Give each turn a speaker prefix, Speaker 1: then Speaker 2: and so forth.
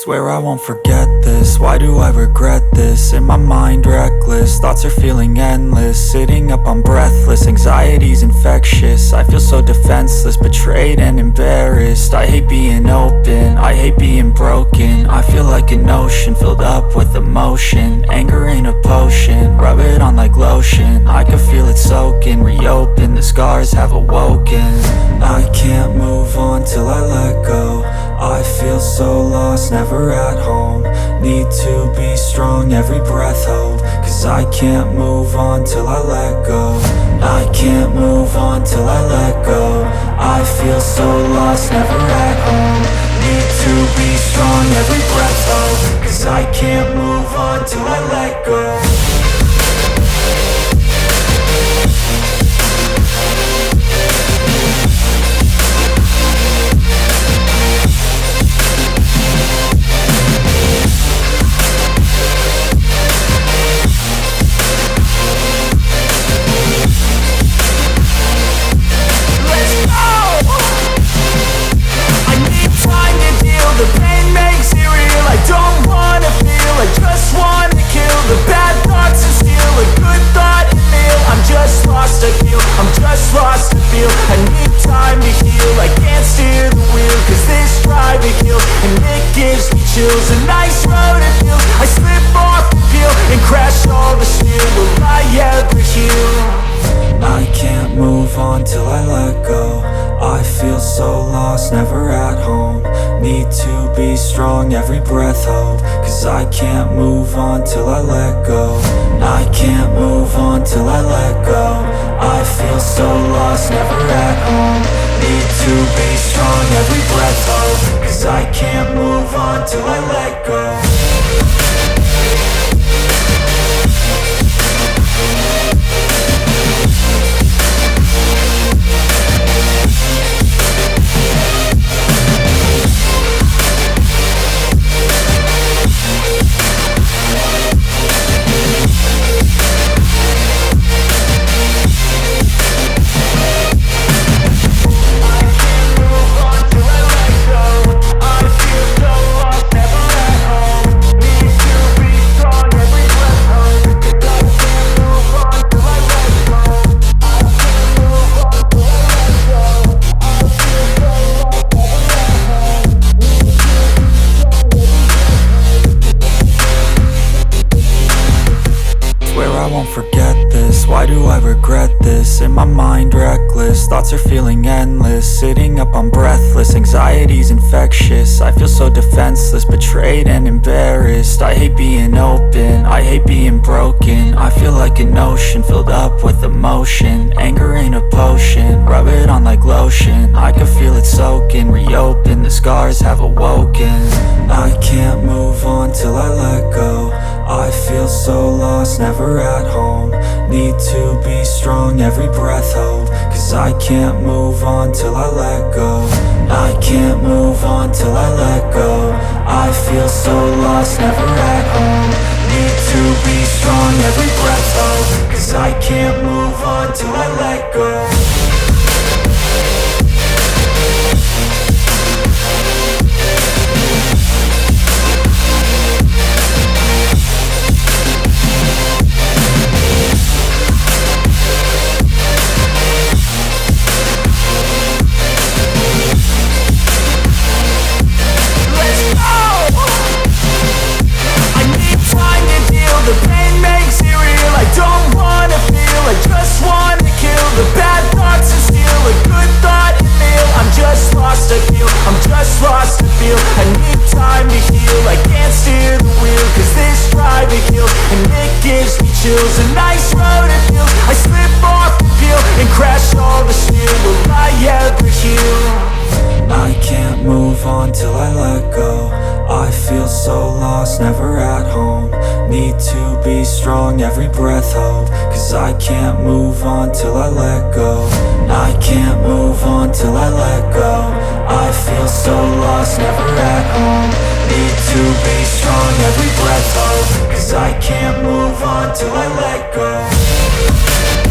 Speaker 1: Swear I won't forget this, why do I regret this? In my mind reckless, thoughts are feeling endless. Sitting up, I'm breathless, anxiety's infectious. I feel so defenseless, betrayed and embarrassed. I hate being open, I hate being broken. I feel like an ocean filled up with emotion. Anger ain't a potion, rub it on like lotion. I can feel it soaking, reopen, the scars have awoken. I can't move on till I let go. I feel so lost, never at home. Need to be strong, every breath hold. Cause I can't move on till I let go. I can't move on till I let go. I feel so lost, never at home. Need to be strong, every breath hold. Cause I can't move on till I let go.
Speaker 2: The pain makes it real, I don't wanna feel. I just wanna kill the bad thoughts and steal a good thought and feel. I'm just lost, I feel, I'm just lost to feel. I need time to heal, I can't steer the wheel. Cause this drive it kills, and it gives me chills. A nice road it feels, I slip off the peel and crash all the steel. Will I ever heal?
Speaker 1: I can't move on till I let go. I feel so lost, never at home. Need to be strong, every breath hold. Cause I can't move on till I let go. I can't move on till I let go. I feel so lost, never at home. Need to be strong, every breath hold. Cause I can't move on till I let go. Why do I regret this? In my mind reckless, thoughts are feeling endless. Sitting up, I'm breathless, anxiety's infectious. I feel so defenseless, betrayed and embarrassed. I hate being open, I hate being broken. I feel like an ocean filled up with emotion. Anger ain't a potion, rub it on like lotion. I can feel it soaking, reopen, the scars have awoken. I can't move on till I let go. I feel so lost, never at home. Need to be strong, every breath hold. Cause I can't move on till I let go. I can't move on till I let go. I feel so lost, never at home. Need to be strong, every breath hold. Cause I can't move on till I let go.
Speaker 2: The pain makes it real, I don't wanna feel. I just wanna kill the bad thoughts and steal a good thought and feel. I'm just lost, I feel, I'm just lost to feel. I need time to heal, I can't steer the wheel. Cause this drive it kills, and it gives me chills. A nice road it feels, I slip off the peel and crash all the steel. Will I ever heal?
Speaker 1: I can't move on till I let go. I feel so lost, never at home. Need to be strong, every breath hold. Cause I can't move on till I let go. I can't move on till I let go. I feel so lost, never at home. Need to be strong, every breath hold. Cause I can't move on till I let go.